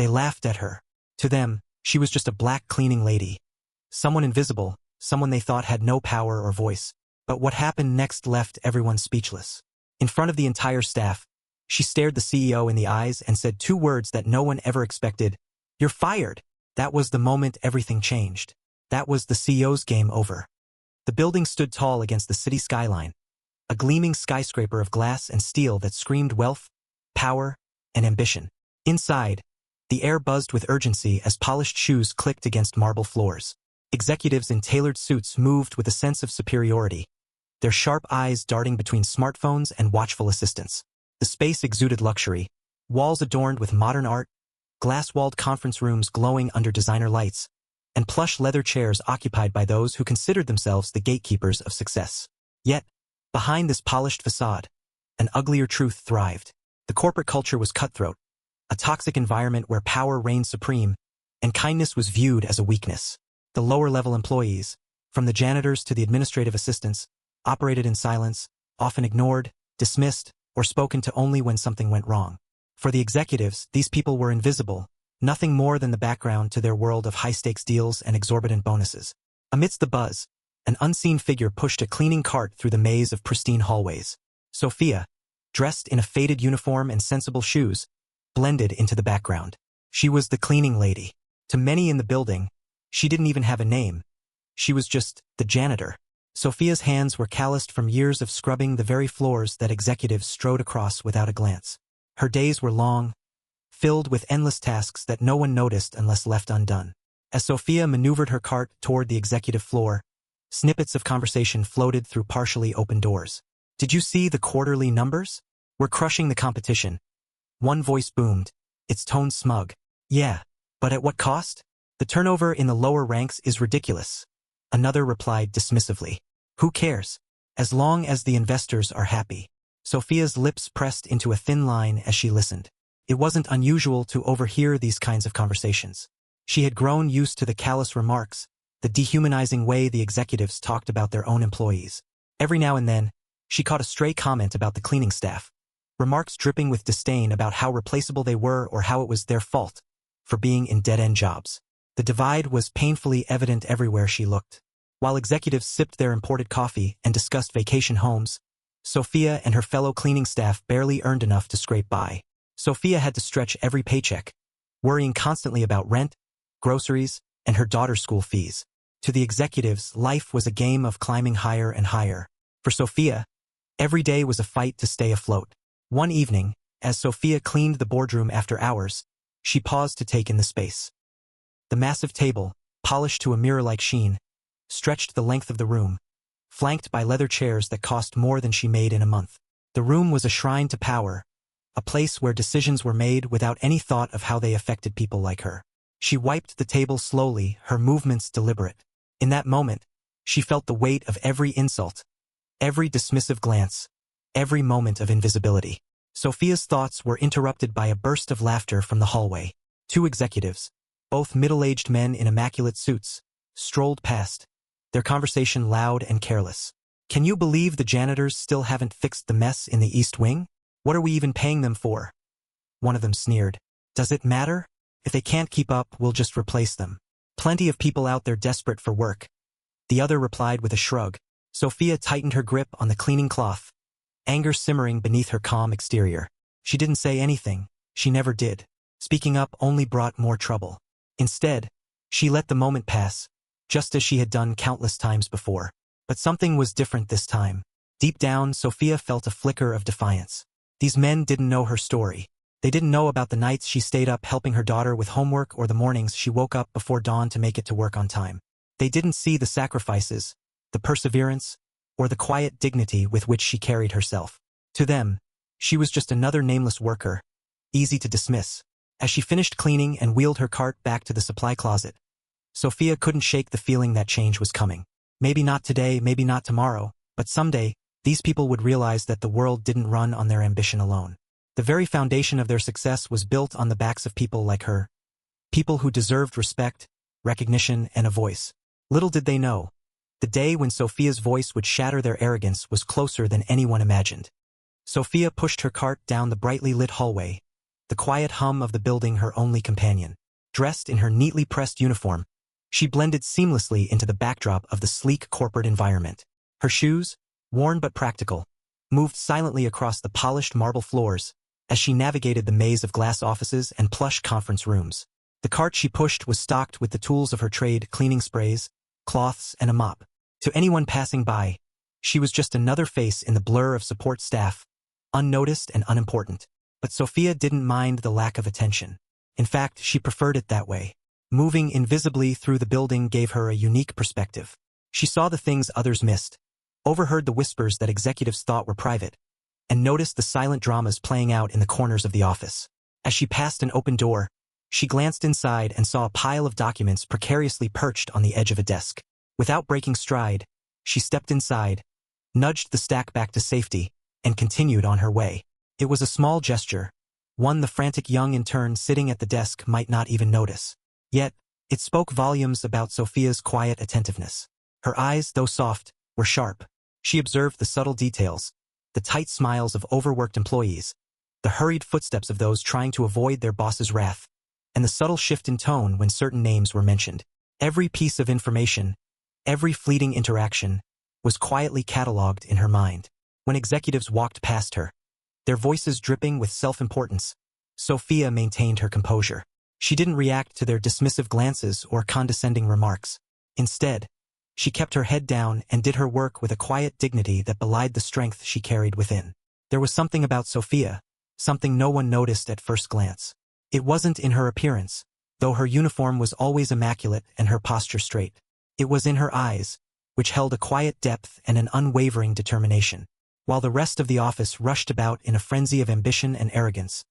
They laughed at her. To them, she was just a black cleaning lady. Someone invisible, someone they thought had no power or voice. But what happened next left everyone speechless. In front of the entire staff, she stared the CEO in the eyes and said two words that no one ever expected. "You're fired." That was the moment everything changed. That was the CEO's game over. The building stood tall against the city skyline, a gleaming skyscraper of glass and steel that screamed wealth, power, and ambition. Inside, the air buzzed with urgency as polished shoes clicked against marble floors. Executives in tailored suits moved with a sense of superiority, their sharp eyes darting between smartphones and watchful assistants. The space exuded luxury, walls adorned with modern art, glass-walled conference rooms glowing under designer lights, and plush leather chairs occupied by those who considered themselves the gatekeepers of success. Yet, behind this polished facade, an uglier truth thrived. The corporate culture was cutthroat, a toxic environment where power reigned supreme, and kindness was viewed as a weakness. The lower-level employees, from the janitors to the administrative assistants, operated in silence, often ignored, dismissed, or spoken to only when something went wrong. For the executives, these people were invisible, nothing more than the background to their world of high-stakes deals and exorbitant bonuses. Amidst the buzz, an unseen figure pushed a cleaning cart through the maze of pristine hallways. Sophia, dressed in a faded uniform and sensible shoes, blended into the background. She was the cleaning lady. To many in the building, she didn't even have a name. She was just the janitor. Sophia's hands were calloused from years of scrubbing the very floors that executives strode across without a glance. Her days were long, filled with endless tasks that no one noticed unless left undone. As Sophia maneuvered her cart toward the executive floor, snippets of conversation floated through partially open doors. "Did you see the quarterly numbers? We're crushing the competition." One voice boomed, its tone smug. "Yeah, but at what cost? The turnover in the lower ranks is ridiculous." Another replied dismissively. "Who cares? As long as the investors are happy." Sophia's lips pressed into a thin line as she listened. It wasn't unusual to overhear these kinds of conversations. She had grown used to the callous remarks, the dehumanizing way the executives talked about their own employees. Every now and then, she caught a stray comment about the cleaning staff, remarks dripping with disdain about how replaceable they were or how it was their fault for being in dead-end jobs. The divide was painfully evident everywhere she looked. While executives sipped their imported coffee and discussed vacation homes, Sophia and her fellow cleaning staff barely earned enough to scrape by. Sophia had to stretch every paycheck, worrying constantly about rent, groceries, and her daughter's school fees. To the executives, life was a game of climbing higher and higher. For Sophia, every day was a fight to stay afloat. One evening, as Sophia cleaned the boardroom after hours, she paused to take in the space. The massive table, polished to a mirror-like sheen, stretched the length of the room, flanked by leather chairs that cost more than she made in a month. The room was a shrine to power, a place where decisions were made without any thought of how they affected people like her. She wiped the table slowly, her movements deliberate. In that moment, she felt the weight of every insult, every dismissive glance, every moment of invisibility. Sophia's thoughts were interrupted by a burst of laughter from the hallway. Two executives, both middle-aged men in immaculate suits, strolled past, their conversation loud and careless. "Can you believe the janitors still haven't fixed the mess in the East Wing? What are we even paying them for?" One of them sneered. "Does it matter? If they can't keep up, we'll just replace them. Plenty of people out there desperate for work." The other replied with a shrug. Sophia tightened her grip on the cleaning cloth, anger simmering beneath her calm exterior. She didn't say anything. She never did. Speaking up only brought more trouble. Instead, she let the moment pass, just as she had done countless times before. But something was different this time. Deep down, Sophia felt a flicker of defiance. These men didn't know her story. They didn't know about the nights she stayed up helping her daughter with homework or the mornings she woke up before dawn to make it to work on time. They didn't see the sacrifices, the perseverance, or the quiet dignity with which she carried herself. To them, she was just another nameless worker, easy to dismiss. As she finished cleaning and wheeled her cart back to the supply closet, Sophia couldn't shake the feeling that change was coming. Maybe not today, maybe not tomorrow, but someday, these people would realize that the world didn't run on their ambition alone. The very foundation of their success was built on the backs of people like her, people who deserved respect, recognition, and a voice. Little did they know, the day when Sophia's voice would shatter their arrogance was closer than anyone imagined. Sophia pushed her cart down the brightly lit hallway, the quiet hum of the building her only companion. Dressed in her neatly pressed uniform, she blended seamlessly into the backdrop of the sleek corporate environment. Her shoes, worn but practical, moved silently across the polished marble floors as she navigated the maze of glass offices and plush conference rooms. The cart she pushed was stocked with the tools of her trade: cleaning sprays, cloths, and a mop. To anyone passing by, she was just another face in the blur of support staff, unnoticed and unimportant. But Sophia didn't mind the lack of attention. In fact, she preferred it that way. Moving invisibly through the building gave her a unique perspective. She saw the things others missed, overheard the whispers that executives thought were private, and noticed the silent dramas playing out in the corners of the office. As she passed an open door, she glanced inside and saw a pile of documents precariously perched on the edge of a desk. Without breaking stride, she stepped inside, nudged the stack back to safety, and continued on her way. It was a small gesture, one the frantic young intern sitting at the desk might not even notice. Yet, it spoke volumes about Sophia's quiet attentiveness. Her eyes, though soft, were sharp. She observed the subtle details, the tight smiles of overworked employees, the hurried footsteps of those trying to avoid their boss's wrath, and the subtle shift in tone when certain names were mentioned. Every piece of information, every fleeting interaction, was quietly catalogued in her mind. When executives walked past her, their voices dripping with self-importance, Sophia maintained her composure. She didn't react to their dismissive glances or condescending remarks. Instead, she kept her head down and did her work with a quiet dignity that belied the strength she carried within. There was something about Sophia, something no one noticed at first glance. It wasn't in her appearance, though her uniform was always immaculate and her posture straight. It was in her eyes, which held a quiet depth and an unwavering determination. While the rest of the office rushed about in a frenzy of ambition and arrogance,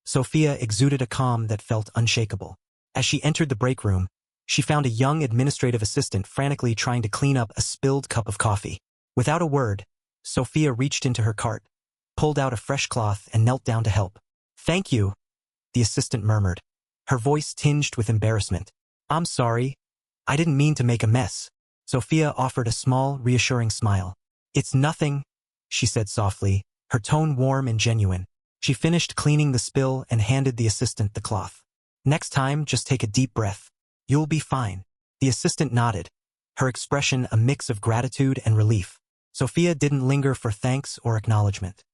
Sophia exuded a calm that felt unshakable. As she entered the break room, she found a young administrative assistant frantically trying to clean up a spilled cup of coffee. Without a word, Sophia reached into her cart, pulled out a fresh cloth and knelt down to help. "Thank you," the assistant murmured, her voice tinged with embarrassment. "I'm sorry. I didn't mean to make a mess." Sophia offered a small, reassuring smile. "It's nothing," she said softly, her tone warm and genuine. She finished cleaning the spill and handed the assistant the cloth. "Next time, just take a deep breath. You'll be fine." The assistant nodded, her expression a mix of gratitude and relief. Sophia didn't linger for thanks or acknowledgement.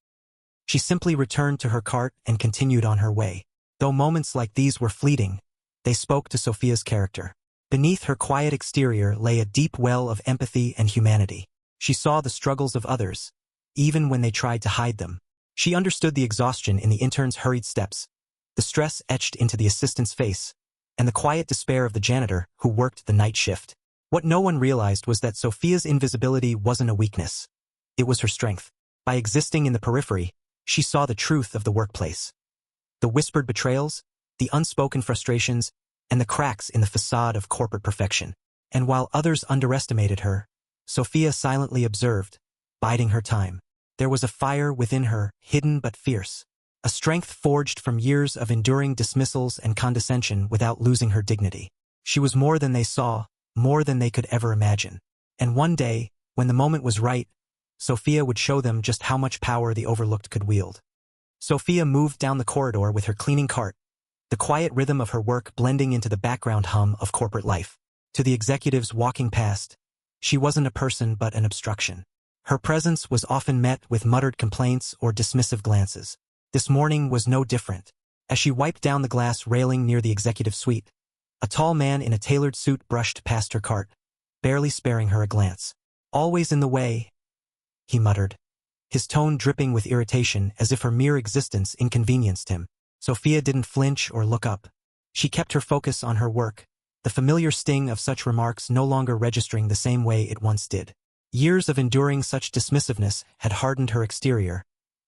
She simply returned to her cart and continued on her way. Though moments like these were fleeting, they spoke to Sophia's character. Beneath her quiet exterior lay a deep well of empathy and humanity. She saw the struggles of others, even when they tried to hide them. She understood the exhaustion in the intern's hurried steps, the stress etched into the assistant's face, and the quiet despair of the janitor who worked the night shift. What no one realized was that Sophia's invisibility wasn't a weakness. It was her strength. By existing in the periphery, she saw the truth of the workplace. The whispered betrayals, the unspoken frustrations, and the cracks in the facade of corporate perfection. And while others underestimated her, Sophia silently observed, biding her time. There was a fire within her, hidden but fierce. A strength forged from years of enduring dismissals and condescension without losing her dignity. She was more than they saw, more than they could ever imagine. And one day, when the moment was right, Sophia would show them just how much power the overlooked could wield. Sophia moved down the corridor with her cleaning cart, the quiet rhythm of her work blending into the background hum of corporate life. To the executives walking past, she wasn't a person but an obstruction. Her presence was often met with muttered complaints or dismissive glances. This morning was no different. As she wiped down the glass railing near the executive suite, a tall man in a tailored suit brushed past her cart, barely sparing her a glance. "Always in the way," he muttered, his tone dripping with irritation as if her mere existence inconvenienced him. Sophia didn't flinch or look up. She kept her focus on her work, the familiar sting of such remarks no longer registering the same way it once did. Years of enduring such dismissiveness had hardened her exterior,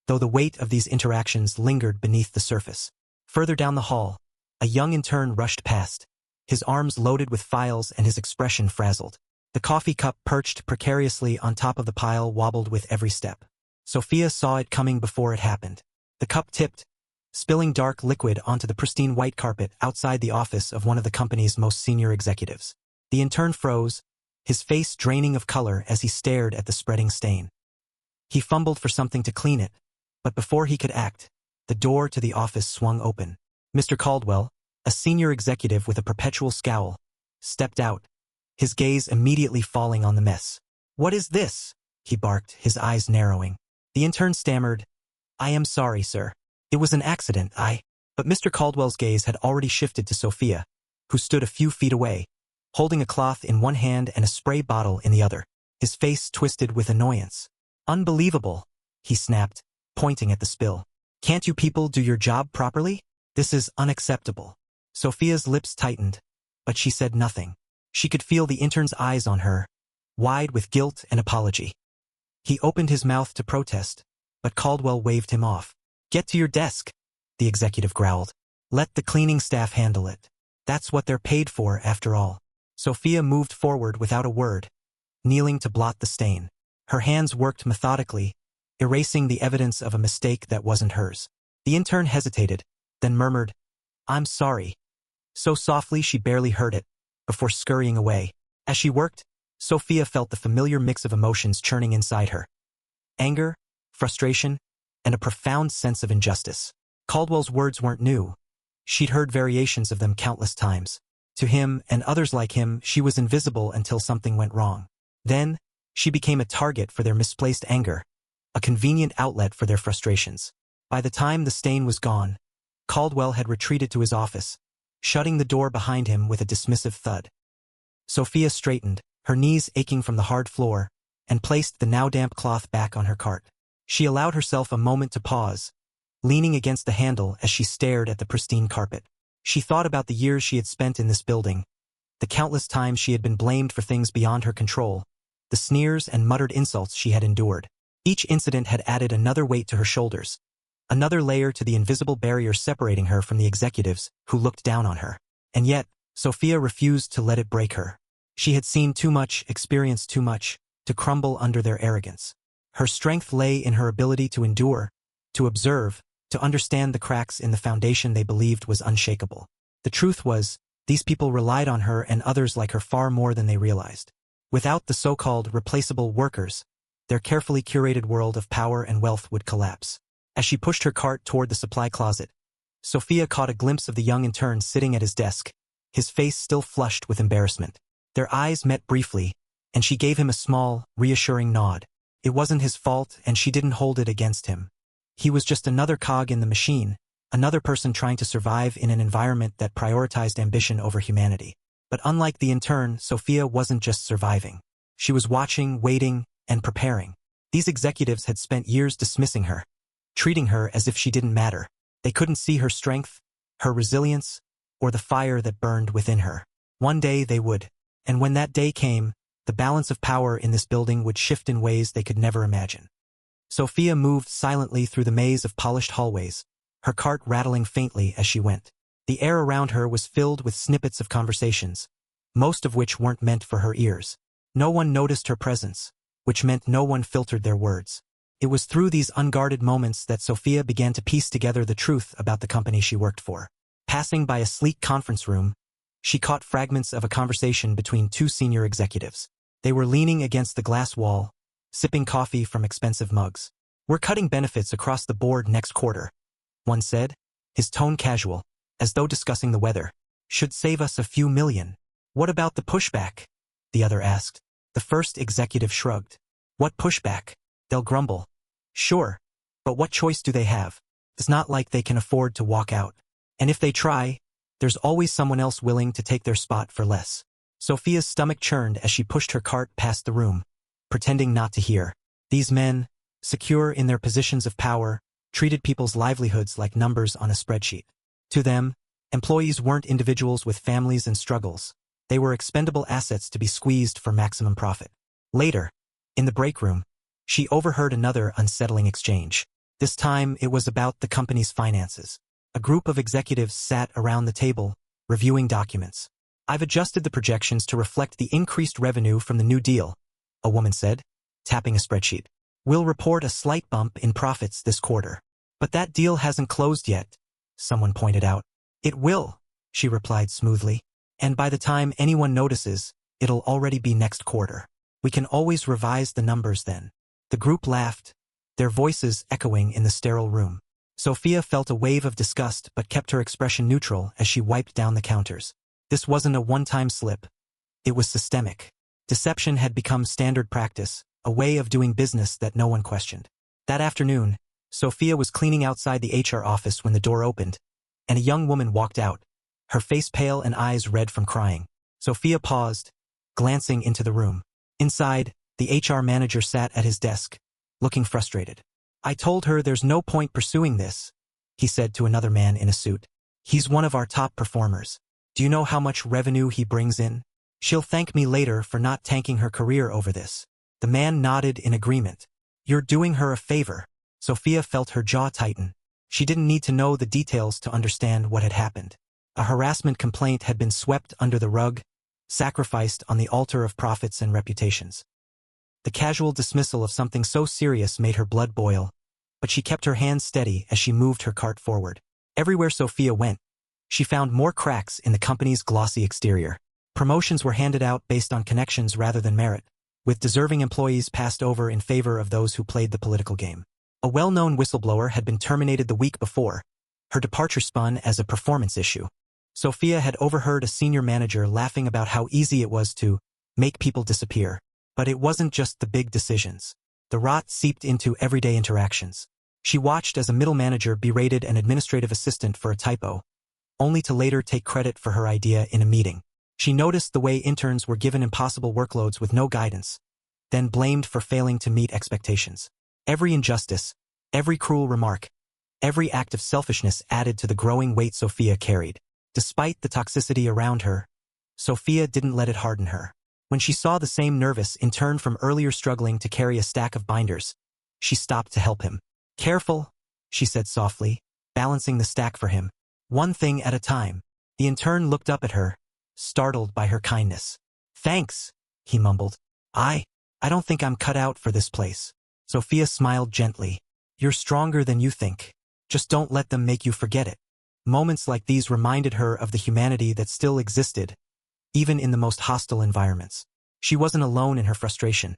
though the weight of these interactions lingered beneath the surface. Further down the hall, a young intern rushed past, his arms loaded with files and his expression frazzled. The coffee cup perched precariously on top of the pile wobbled with every step. Sophia saw it coming before it happened. The cup tipped, spilling dark liquid onto the pristine white carpet outside the office of one of the company's most senior executives. The intern froze, his face draining of color as he stared at the spreading stain. He fumbled for something to clean it, but before he could act, the door to the office swung open. Mr. Caldwell, a senior executive with a perpetual scowl, stepped out, his gaze immediately falling on the mess. "What is this?" he barked, his eyes narrowing. The intern stammered, "I am sorry, sir. It was an accident, But Mr. Caldwell's gaze had already shifted to Sophia, who stood a few feet away, holding a cloth in one hand and a spray bottle in the other, his face twisted with annoyance. "Unbelievable," he snapped, pointing at the spill. "Can't you people do your job properly? This is unacceptable." Sophia's lips tightened, but she said nothing. She could feel the intern's eyes on her, wide with guilt and apology. He opened his mouth to protest, but Caldwell waved him off. "Get to your desk," the executive growled. "Let the cleaning staff handle it. That's what they're paid for, after all." Sophia moved forward without a word, kneeling to blot the stain. Her hands worked methodically, erasing the evidence of a mistake that wasn't hers. The intern hesitated, then murmured, "I'm sorry," so softly she barely heard it, before scurrying away. As she worked, Sophia felt the familiar mix of emotions churning inside her. Anger, frustration, and a profound sense of injustice. Caldwell's words weren't new. She'd heard variations of them countless times. To him and others like him, she was invisible until something went wrong. Then, she became a target for their misplaced anger, a convenient outlet for their frustrations. By the time the stain was gone, Caldwell had retreated to his office, shutting the door behind him with a dismissive thud. Sophia straightened, her knees aching from the hard floor, and placed the now damp cloth back on her cart. She allowed herself a moment to pause, leaning against the handle as she stared at the pristine carpet. She thought about the years she had spent in this building, the countless times she had been blamed for things beyond her control, the sneers and muttered insults she had endured. Each incident had added another weight to her shoulders, another layer to the invisible barrier separating her from the executives who looked down on her. And yet, Sophia refused to let it break her. She had seen too much, experienced too much, to crumble under their arrogance. Her strength lay in her ability to endure, to observe, to understand the cracks in the foundation they believed was unshakable. The truth was, these people relied on her and others like her far more than they realized. Without the so-called replaceable workers, their carefully curated world of power and wealth would collapse. As she pushed her cart toward the supply closet, Sophia caught a glimpse of the young intern sitting at his desk, his face still flushed with embarrassment. Their eyes met briefly, and she gave him a small, reassuring nod. It wasn't his fault, and she didn't hold it against him. He was just another cog in the machine, another person trying to survive in an environment that prioritized ambition over humanity. But unlike the intern, Sophia wasn't just surviving. She was watching, waiting, and preparing. These executives had spent years dismissing her, treating her as if she didn't matter. They couldn't see her strength, her resilience, or the fire that burned within her. One day they would. And when that day came, the balance of power in this building would shift in ways they could never imagine. Sophia moved silently through the maze of polished hallways, her cart rattling faintly as she went. The air around her was filled with snippets of conversations, most of which weren't meant for her ears. No one noticed her presence, which meant no one filtered their words. It was through these unguarded moments that Sophia began to piece together the truth about the company she worked for. Passing by a sleek conference room, she caught fragments of a conversation between two senior executives. They were leaning against the glass wall, sipping coffee from expensive mugs. "We're cutting benefits across the board next quarter," one said, his tone casual, as though discussing the weather. "Should save us a few million." "What about the pushback?" the other asked. The first executive shrugged. "What pushback? They'll grumble." "Sure, but what choice do they have? It's not like they can afford to walk out. And if they try, there's always someone else willing to take their spot for less." Sophia's stomach churned as she pushed her cart past the room, pretending not to hear. These men, secure in their positions of power, treated people's livelihoods like numbers on a spreadsheet. To them, employees weren't individuals with families and struggles. They were expendable assets to be squeezed for maximum profit. Later, in the break room, she overheard another unsettling exchange. This time, it was about the company's finances. A group of executives sat around the table, reviewing documents. "I've adjusted the projections to reflect the increased revenue from the new deal," a woman said, tapping a spreadsheet. "We'll report a slight bump in profits this quarter." "But that deal hasn't closed yet," someone pointed out. "It will," she replied smoothly. "And by the time anyone notices, it'll already be next quarter. We can always revise the numbers then." The group laughed, their voices echoing in the sterile room. Sophia felt a wave of disgust but kept her expression neutral as she wiped down the counters. This wasn't a one-time slip. It was systemic. Deception had become standard practice, a way of doing business that no one questioned. That afternoon, Sophia was cleaning outside the HR office when the door opened, and a young woman walked out, her face pale and eyes red from crying. Sophia paused, glancing into the room. Inside, the HR manager sat at his desk, looking frustrated. "I told her there's no point pursuing this," he said to another man in a suit. "He's one of our top performers. Do you know how much revenue he brings in? She'll thank me later for not tanking her career over this." The man nodded in agreement. "You're doing her a favor." Sophia felt her jaw tighten. She didn't need to know the details to understand what had happened. A harassment complaint had been swept under the rug, sacrificed on the altar of profits and reputations. The casual dismissal of something so serious made her blood boil, but she kept her hands steady as she moved her cart forward. Everywhere Sophia went, she found more cracks in the company's glossy exterior. Promotions were handed out based on connections rather than merit, with deserving employees passed over in favor of those who played the political game. A well-known whistleblower had been terminated the week before, her departure spun as a performance issue. Sophia had overheard a senior manager laughing about how easy it was to make people disappear. But it wasn't just the big decisions. The rot seeped into everyday interactions. She watched as a middle manager berated an administrative assistant for a typo, only to later take credit for her idea in a meeting. She noticed the way interns were given impossible workloads with no guidance, then blamed for failing to meet expectations. Every injustice, every cruel remark, every act of selfishness added to the growing weight Sophia carried. Despite the toxicity around her, Sophia didn't let it harden her. When she saw the same nervous intern from earlier struggling to carry a stack of binders, she stopped to help him. "Careful," she said softly, balancing the stack for him. "One thing at a time." The intern looked up at her, startled by her kindness. "Thanks," he mumbled. I don't think I'm cut out for this place." Sophia smiled gently. "You're stronger than you think. Just don't let them make you forget it." Moments like these reminded her of the humanity that still existed, even in the most hostile environments. She wasn't alone in her frustration.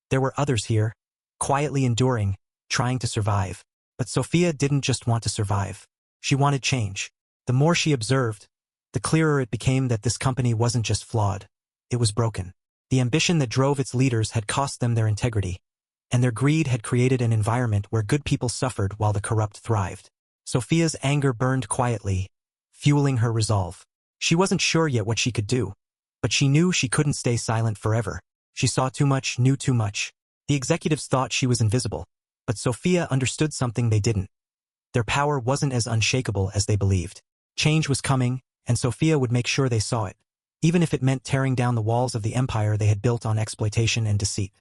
There were others here, quietly enduring, trying to survive. But Sophia didn't just want to survive. She wanted change. The more she observed, the clearer it became that this company wasn't just flawed. It was broken. The ambition that drove its leaders had cost them their integrity, and their greed had created an environment where good people suffered while the corrupt thrived. Sophia's anger burned quietly, fueling her resolve. She wasn't sure yet what she could do, but she knew she couldn't stay silent forever. She saw too much, knew too much. The executives thought she was invisible, but Sophia understood something they didn't. Their power wasn't as unshakable as they believed. Change was coming, and Sophia would make sure they saw it, even if it meant tearing down the walls of the empire they had built on exploitation and deceit.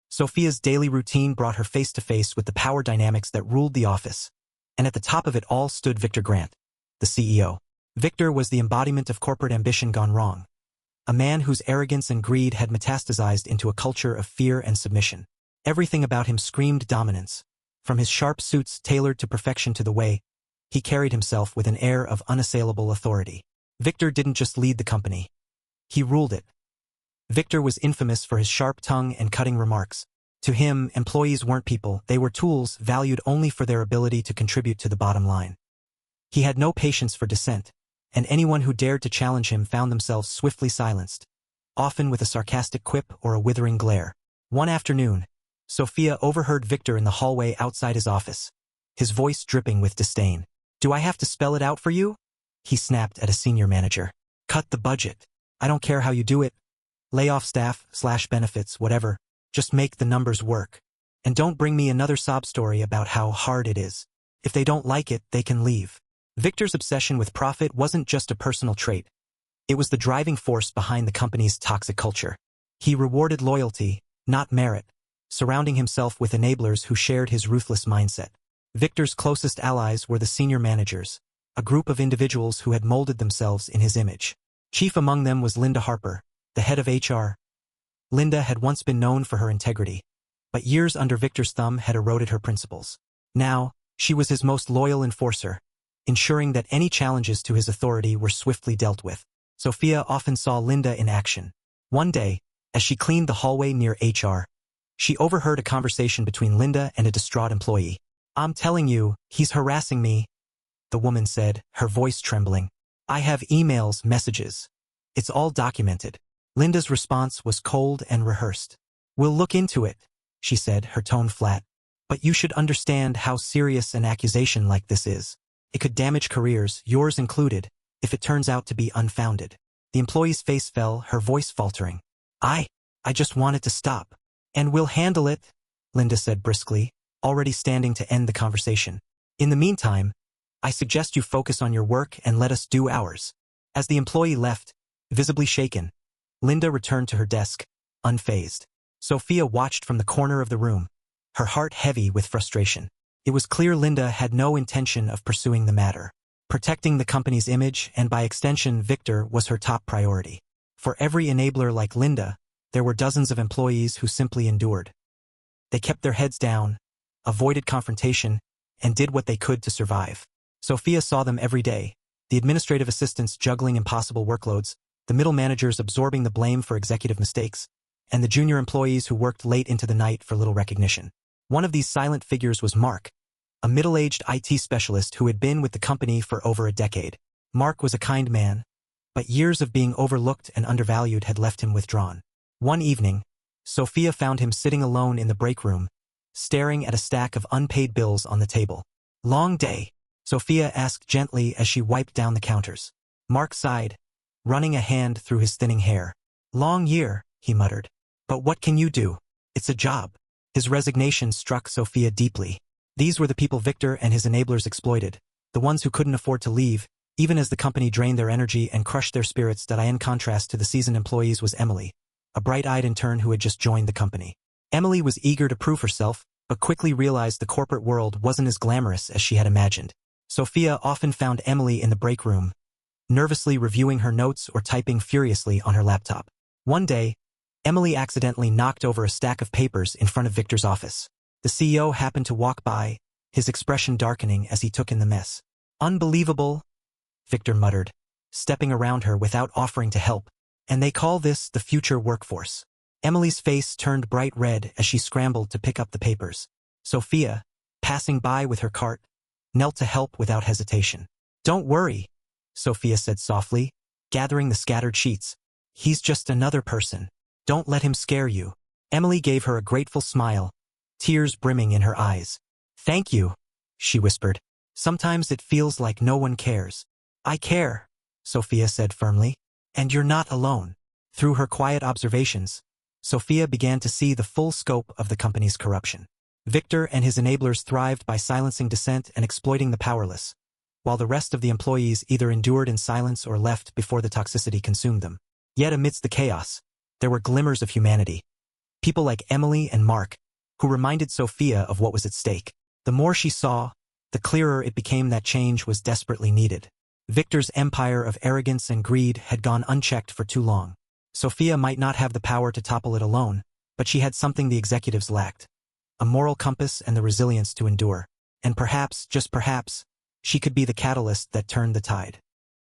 Sophia's daily routine brought her face to face with the power dynamics that ruled the office, and at the top of it all stood Victor Grant, the CEO. Victor was the embodiment of corporate ambition gone wrong, a man whose arrogance and greed had metastasized into a culture of fear and submission. Everything about him screamed dominance, from his sharp suits tailored to perfection to the way he carried himself with an air of unassailable authority. Victor didn't just lead the company. He ruled it. Victor was infamous for his sharp tongue and cutting remarks. To him, employees weren't people, they were tools valued only for their ability to contribute to the bottom line. He had no patience for dissent, and anyone who dared to challenge him found themselves swiftly silenced, often with a sarcastic quip or a withering glare. One afternoon, Sophia overheard Victor in the hallway outside his office, his voice dripping with disdain. "Do I have to spell it out for you?" he snapped at a senior manager. "Cut the budget. I don't care how you do it. Lay off staff, slash benefits, whatever. Just make the numbers work. And don't bring me another sob story about how hard it is. If they don't like it, they can leave." Victor's obsession with profit wasn't just a personal trait. It was the driving force behind the company's toxic culture. He rewarded loyalty, not merit, surrounding himself with enablers who shared his ruthless mindset. Victor's closest allies were the senior managers, a group of individuals who had molded themselves in his image. Chief among them was Linda Harper, the head of HR. Linda had once been known for her integrity, but years under Victor's thumb had eroded her principles. Now, she was his most loyal enforcer, ensuring that any challenges to his authority were swiftly dealt with. Sophia often saw Linda in action. One day, as she cleaned the hallway near HR, she overheard a conversation between Linda and a distraught employee. I'm telling you, he's harassing me, the woman said, her voice trembling. I have emails, messages. It's all documented. Linda's response was cold and rehearsed. We'll look into it, she said, her tone flat. But you should understand how serious an accusation like this is. It could damage careers, yours included, if it turns out to be unfounded. The employee's face fell, her voice faltering. I just want it to stop. And we'll handle it, Linda said briskly, already standing to end the conversation. In the meantime, I suggest you focus on your work and let us do ours. As the employee left, visibly shaken, Linda returned to her desk, unfazed. Sophia watched from the corner of the room, her heart heavy with frustration. It was clear Linda had no intention of pursuing the matter. Protecting the company's image and by extension Victor was her top priority. For every enabler like Linda, there were dozens of employees who simply endured. They kept their heads down, avoided confrontation, and did what they could to survive. Sophia saw them every day, the administrative assistants juggling impossible workloads, the middle managers absorbing the blame for executive mistakes, and the junior employees who worked late into the night for little recognition. One of these silent figures was Mark, a middle-aged IT specialist who had been with the company for over a decade. Mark was a kind man, but years of being overlooked and undervalued had left him withdrawn. One evening, Sophia found him sitting alone in the break room, staring at a stack of unpaid bills on the table. Long day, Sophia asked gently as she wiped down the counters. Mark sighed, running a hand through his thinning hair. Long year, he muttered. But what can you do? It's a job. His resignation struck Sophia deeply. These were the people Victor and his enablers exploited, the ones who couldn't afford to leave, even as the company drained their energy and crushed their spirits. In contrast to the seasoned employees was Emily, a bright-eyed intern who had just joined the company. Emily was eager to prove herself, but quickly realized the corporate world wasn't as glamorous as she had imagined. Sophia often found Emily in the break room, nervously reviewing her notes or typing furiously on her laptop. One day, Emily accidentally knocked over a stack of papers in front of Victor's office. The CEO happened to walk by, his expression darkening as he took in the mess. Unbelievable, Victor muttered, stepping around her without offering to help. And they call this the future workforce. Emily's face turned bright red as she scrambled to pick up the papers. Sophia, passing by with her cart, knelt to help without hesitation. Don't worry, Sophia said softly, gathering the scattered sheets. He's just another person. Don't let him scare you. Emily gave her a grateful smile, tears brimming in her eyes. Thank you, she whispered. Sometimes it feels like no one cares. I care, Sophia said firmly. And you're not alone. Through her quiet observations, Sophia began to see the full scope of the company's corruption. Victor and his enablers thrived by silencing dissent and exploiting the powerless, while the rest of the employees either endured in silence or left before the toxicity consumed them. Yet amidst the chaos, there were glimmers of humanity. People like Emily and Mark, who reminded Sophia of what was at stake. The more she saw, the clearer it became that change was desperately needed. Victor's empire of arrogance and greed had gone unchecked for too long. Sophia might not have the power to topple it alone, but she had something the executives lacked: a moral compass and the resilience to endure. And perhaps, just perhaps, she could be the catalyst that turned the tide.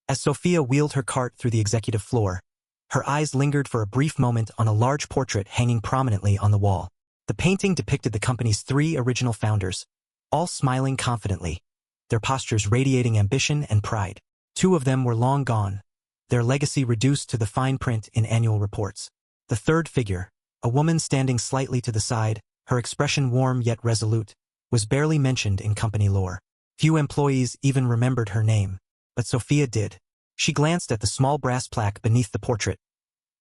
As Sophia wheeled her cart through the executive floor, her eyes lingered for a brief moment on a large portrait hanging prominently on the wall. The painting depicted the company's 3 original founders, all smiling confidently, their postures radiating ambition and pride. 2 of them were long gone, their legacy reduced to the fine print in annual reports. The third figure, a woman standing slightly to the side, her expression warm yet resolute, was barely mentioned in company lore. Few employees even remembered her name, but Sophia did. She glanced at the small brass plaque beneath the portrait.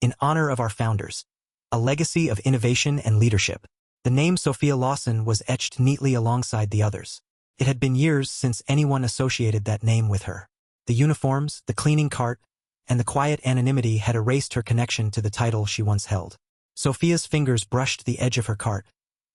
In honor of our founders, a legacy of innovation and leadership. The name Sophia Lawson was etched neatly alongside the others. It had been years since anyone associated that name with her. The uniforms, the cleaning cart, and the quiet anonymity had erased her connection to the title she once held. Sophia's fingers brushed the edge of her cart,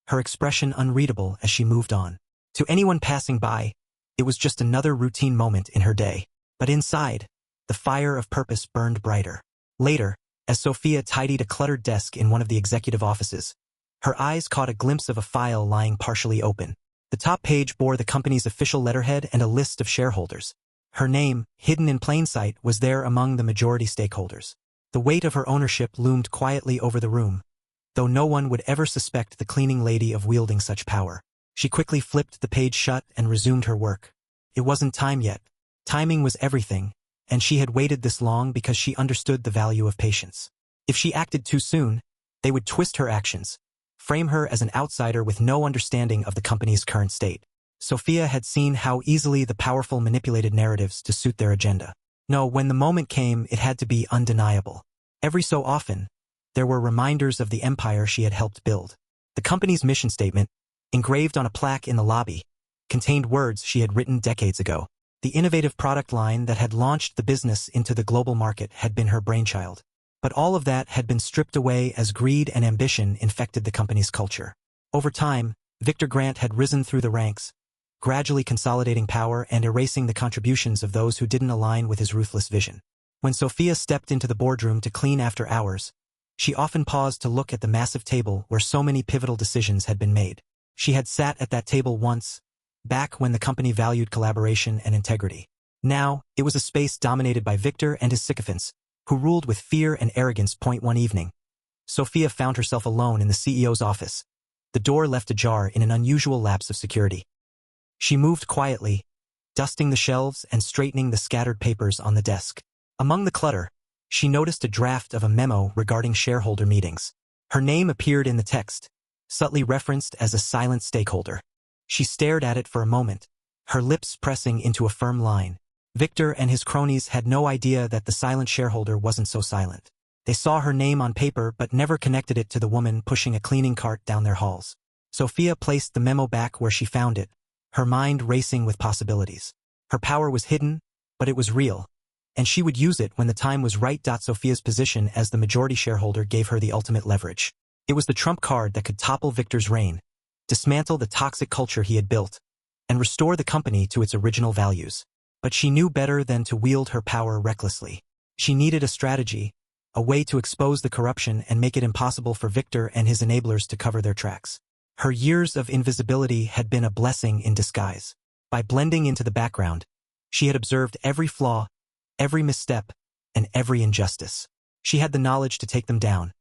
her expression unreadable as she moved on. To anyone passing by, it was just another routine moment in her day. But inside, the fire of purpose burned brighter. Later, as Sophia tidied a cluttered desk in one of the executive offices, her eyes caught a glimpse of a file lying partially open. The top page bore the company's official letterhead and a list of shareholders. Her name, hidden in plain sight, was there among the majority stakeholders. The weight of her ownership loomed quietly over the room, though no one would ever suspect the cleaning lady of wielding such power. She quickly flipped the page shut and resumed her work. It wasn't time yet. Timing was everything, and she had waited this long because she understood the value of patience. If she acted too soon, they would twist her actions, frame her as an outsider with no understanding of the company's current state. Sophia had seen how easily the powerful manipulated narratives to suit their agenda. No, when the moment came, it had to be undeniable. Every so often, there were reminders of the empire she had helped build. The company's mission statement, engraved on a plaque in the lobby, contained words she had written decades ago. The innovative product line that had launched the business into the global market had been her brainchild. But all of that had been stripped away as greed and ambition infected the company's culture. Over time, Victor Grant had risen through the ranks, gradually consolidating power and erasing the contributions of those who didn't align with his ruthless vision. When Sophia stepped into the boardroom to clean after hours, she often paused to look at the massive table where so many pivotal decisions had been made. She had sat at that table once, back when the company valued collaboration and integrity. Now, it was a space dominated by Victor and his sycophants, who ruled with fear and arrogance. One evening, Sophia found herself alone in the CEO's office, the door left ajar in an unusual lapse of security. She moved quietly, dusting the shelves and straightening the scattered papers on the desk. Among the clutter, she noticed a draft of a memo regarding shareholder meetings. Her name appeared in the text, subtly referenced as a silent stakeholder. She stared at it for a moment, her lips pressing into a firm line. Victor and his cronies had no idea that the silent shareholder wasn't so silent. They saw her name on paper but never connected it to the woman pushing a cleaning cart down their halls. Sophia placed the memo back where she found it, her mind racing with possibilities. Her power was hidden, but it was real, and she would use it when the time was right. Sophia's position as the majority shareholder gave her the ultimate leverage. It was the trump card that could topple Victor's reign, dismantle the toxic culture he had built, and restore the company to its original values. But she knew better than to wield her power recklessly. She needed a strategy, a way to expose the corruption and make it impossible for Victor and his enablers to cover their tracks. Her years of invisibility had been a blessing in disguise. By blending into the background, she had observed every flaw, every misstep, and every injustice. She had the knowledge to take them down,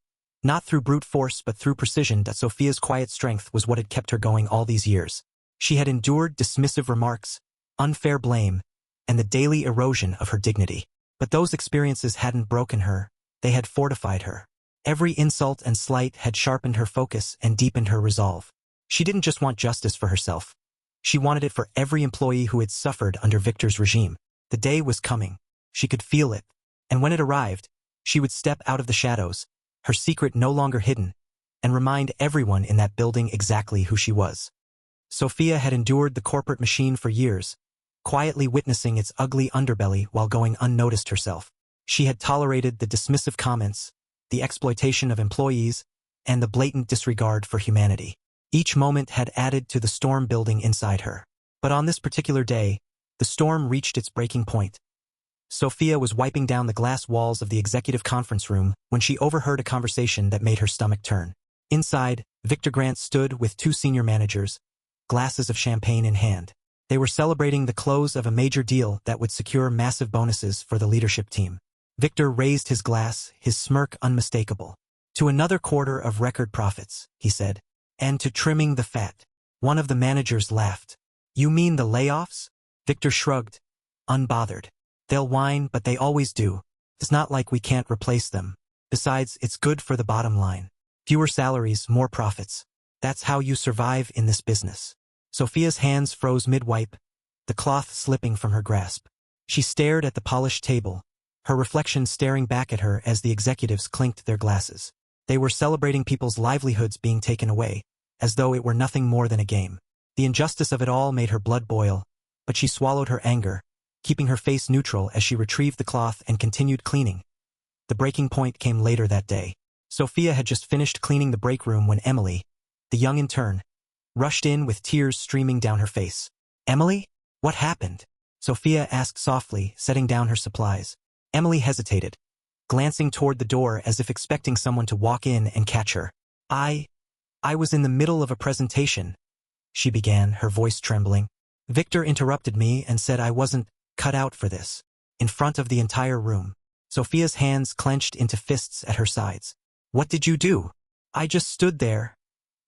not through brute force but through precision. Sophia's quiet strength was what had kept her going all these years. She had endured dismissive remarks, unfair blame, and the daily erosion of her dignity. But those experiences hadn't broken her, they had fortified her. Every insult and slight had sharpened her focus and deepened her resolve. She didn't just want justice for herself. She wanted it for every employee who had suffered under Victor's regime. The day was coming. She could feel it. And when it arrived, she would step out of the shadows, her secret no longer hidden, and remind everyone in that building exactly who she was. Sophia had endured the corporate machine for years, quietly witnessing its ugly underbelly while going unnoticed herself. She had tolerated the dismissive comments, the exploitation of employees, and the blatant disregard for humanity. Each moment had added to the storm building inside her. But on this particular day, the storm reached its breaking point. Sophia was wiping down the glass walls of the executive conference room when she overheard a conversation that made her stomach turn. Inside, Victor Grant stood with two senior managers, glasses of champagne in hand. They were celebrating the close of a major deal that would secure massive bonuses for the leadership team. Victor raised his glass, his smirk unmistakable. "To another quarter of record profits," he said. "And to trimming the fat." One of the managers laughed. "You mean the layoffs?" Victor shrugged, unbothered. "They'll whine, but they always do. It's not like we can't replace them. Besides, it's good for the bottom line. Fewer salaries, more profits. That's how you survive in this business." Sophia's hands froze mid-wipe, the cloth slipping from her grasp. She stared at the polished table, her reflection staring back at her as the executives clinked their glasses. They were celebrating people's livelihoods being taken away, as though it were nothing more than a game. The injustice of it all made her blood boil, but she swallowed her anger, keeping her face neutral as she retrieved the cloth and continued cleaning. The breaking point came later that day. Sophia had just finished cleaning the break room when Emily, the young intern, rushed in with tears streaming down her face. "Emily? What happened?" Sophia asked softly, setting down her supplies. Emily hesitated, glancing toward the door as if expecting someone to walk in and catch her. I was in the middle of a presentation," she began, her voice trembling. "Victor interrupted me and said I wasn't cut out for this, in front of the entire room." Sophia's hands clenched into fists at her sides. "What did you do?" "I just stood there,"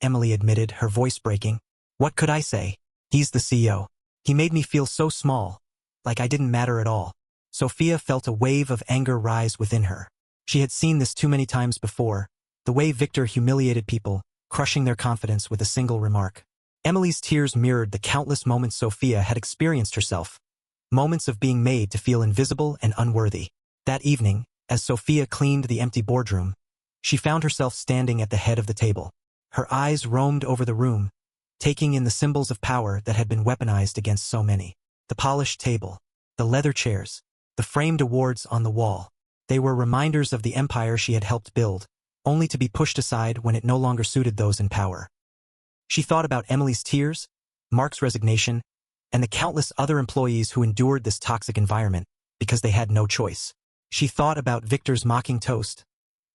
Emily admitted, her voice breaking. What could I say? He's the CEO. He made me feel so small, like I didn't matter at all. Sophia felt a wave of anger rise within her. She had seen this too many times before, the way Victor humiliated people, crushing their confidence with a single remark. Emily's tears mirrored the countless moments Sophia had experienced herself, moments of being made to feel invisible and unworthy. That evening, as Sophia cleaned the empty boardroom, she found herself standing at the head of the table. Her eyes roamed over the room, taking in the symbols of power that had been weaponized against so many. The polished table, the leather chairs, the framed awards on the wall. They were reminders of the empire she had helped build, only to be pushed aside when it no longer suited those in power. She thought about Emily's tears, Mark's resignation, and the countless other employees who endured this toxic environment because they had no choice. She thought about Victor's mocking toast,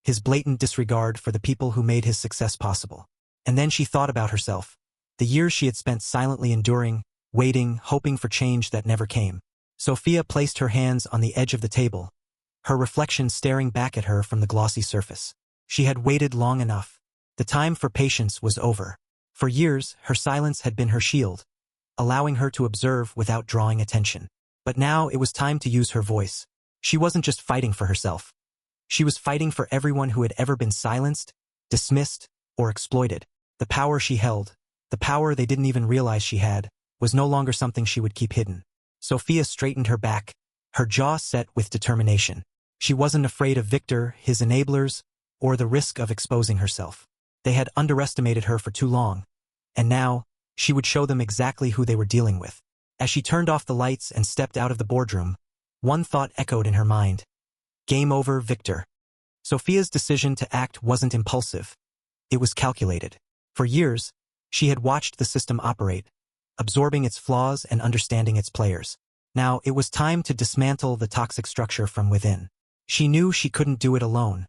his blatant disregard for the people who made his success possible. And then she thought about herself, the years she had spent silently enduring, waiting, hoping for change that never came. Sophia placed her hands on the edge of the table, her reflection staring back at her from the glossy surface. She had waited long enough. The time for patience was over. For years, her silence had been her shield, allowing her to observe without drawing attention. But now it was time to use her voice. She wasn't just fighting for herself. She was fighting for everyone who had ever been silenced, dismissed, or exploited. The power she held, the power they didn't even realize she had, was no longer something she would keep hidden. Sophia straightened her back, her jaw set with determination. She wasn't afraid of Victor, his enablers, or the risk of exposing herself. They had underestimated her for too long, and now, she would show them exactly who they were dealing with. As she turned off the lights and stepped out of the boardroom, one thought echoed in her mind. Game over, Victor. Sophia's decision to act wasn't impulsive. It was calculated. For years, she had watched the system operate, absorbing its flaws and understanding its players. Now, it was time to dismantle the toxic structure from within. She knew she couldn't do it alone,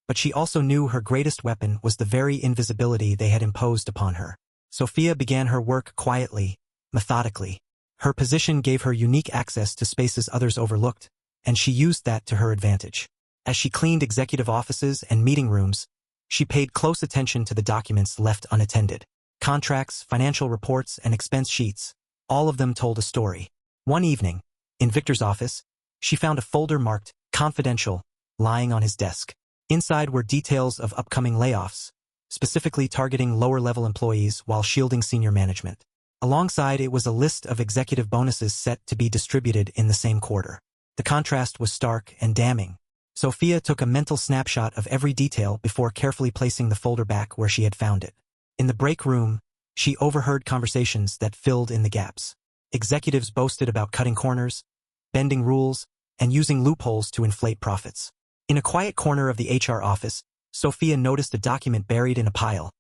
but she also knew her greatest weapon was the very invisibility they had imposed upon her. Sophia began her work quietly, methodically. Her position gave her unique access to spaces others overlooked, and she used that to her advantage. As she cleaned executive offices and meeting rooms, she paid close attention to the documents left unattended. Contracts, financial reports, and expense sheets, all of them told a story. One evening, in Victor's office, she found a folder marked Confidential lying on his desk. Inside were details of upcoming layoffs, specifically targeting lower-level employees while shielding senior management. Alongside it was a list of executive bonuses set to be distributed in the same quarter. The contrast was stark and damning. Sophia took a mental snapshot of every detail before carefully placing the folder back where she had found it. In the break room, she overheard conversations that filled in the gaps. Executives boasted about cutting corners, bending rules, and using loopholes to inflate profits. In a quiet corner of the HR office, Sophia noticed a document buried in a pile,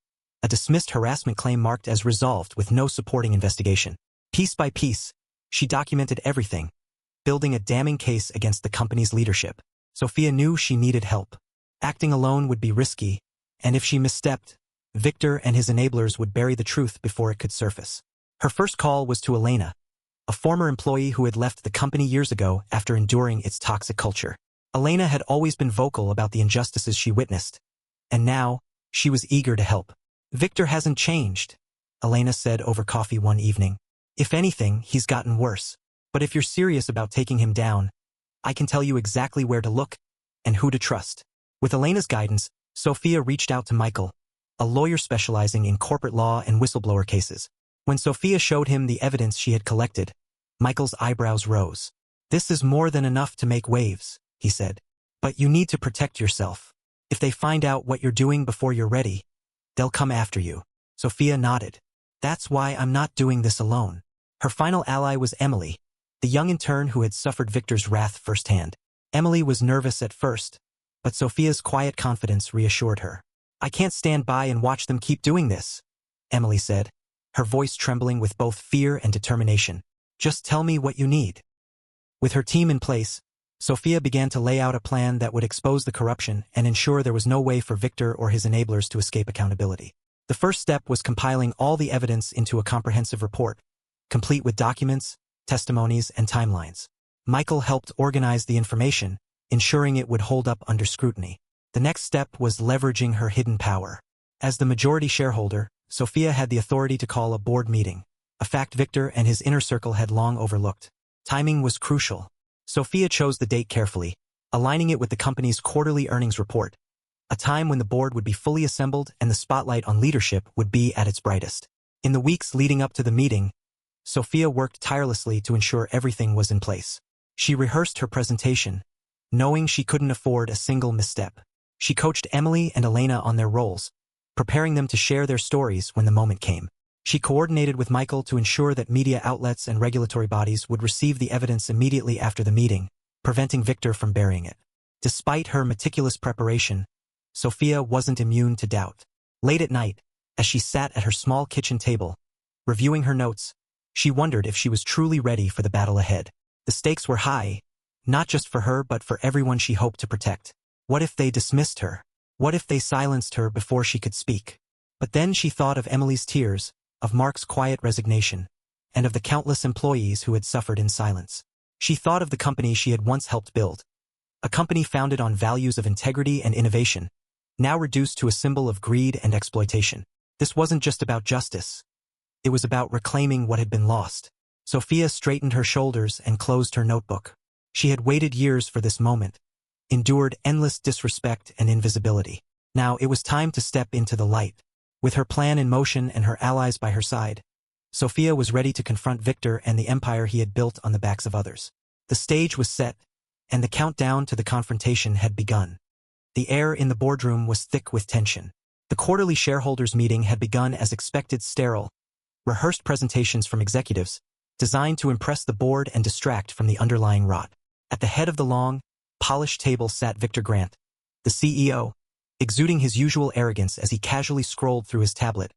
a dismissed harassment claim marked as resolved with no supporting investigation. Piece by piece, she documented everything, building a damning case against the company's leadership. Sophia knew she needed help. Acting alone would be risky, and if she misstepped, Victor and his enablers would bury the truth before it could surface. Her first call was to Elena, a former employee who had left the company years ago after enduring its toxic culture. Elena had always been vocal about the injustices she witnessed, and now, she was eager to help. Victor hasn't changed, Elena said over coffee one evening. If anything, he's gotten worse. But if you're serious about taking him down, I can tell you exactly where to look and who to trust. With Elena's guidance, Sophia reached out to Michael, a lawyer specializing in corporate law and whistleblower cases. When Sophia showed him the evidence she had collected, Michael's eyebrows rose. This is more than enough to make waves, he said. But you need to protect yourself. If they find out what you're doing before you're ready, they'll come after you. Sophia nodded. That's why I'm not doing this alone. Her final ally was Emily, the young intern who had suffered Victor's wrath firsthand. Emily was nervous at first, but Sophia's quiet confidence reassured her. I can't stand by and watch them keep doing this, Emily said, her voice trembling with both fear and determination. Just tell me what you need. With her team in place, Sophia began to lay out a plan that would expose the corruption and ensure there was no way for Victor or his enablers to escape accountability. The first step was compiling all the evidence into a comprehensive report, complete with documents, testimonies, and timelines. Michael helped organize the information, ensuring it would hold up under scrutiny. The next step was leveraging her hidden power. As the majority shareholder, Sophia had the authority to call a board meeting, a fact Victor and his inner circle had long overlooked. Timing was crucial. Sophia chose the date carefully, aligning it with the company's quarterly earnings report, a time when the board would be fully assembled and the spotlight on leadership would be at its brightest. In the weeks leading up to the meeting, Sophia worked tirelessly to ensure everything was in place. She rehearsed her presentation, knowing she couldn't afford a single misstep. She coached Emily and Elena on their roles, preparing them to share their stories when the moment came. She coordinated with Michael to ensure that media outlets and regulatory bodies would receive the evidence immediately after the meeting, preventing Victor from burying it. Despite her meticulous preparation, Sophia wasn't immune to doubt. Late at night, as she sat at her small kitchen table, reviewing her notes, she wondered if she was truly ready for the battle ahead. The stakes were high, not just for her but for everyone she hoped to protect. What if they dismissed her? What if they silenced her before she could speak? But then she thought of Emily's tears, of Mark's quiet resignation, and of the countless employees who had suffered in silence. She thought of the company she had once helped build, a company founded on values of integrity and innovation, now reduced to a symbol of greed and exploitation. This wasn't just about justice. It was about reclaiming what had been lost. Sophia straightened her shoulders and closed her notebook. She had waited years for this moment, endured endless disrespect and invisibility. Now it was time to step into the light. With her plan in motion and her allies by her side, Sophia was ready to confront Victor and the empire he had built on the backs of others. The stage was set, and the countdown to the confrontation had begun. The air in the boardroom was thick with tension. The quarterly shareholders' meeting had begun as expected, sterile, rehearsed presentations from executives, designed to impress the board and distract from the underlying rot. At the head of the long, polished table sat Victor Grant, the CEO, exuding his usual arrogance as he casually scrolled through his tablet,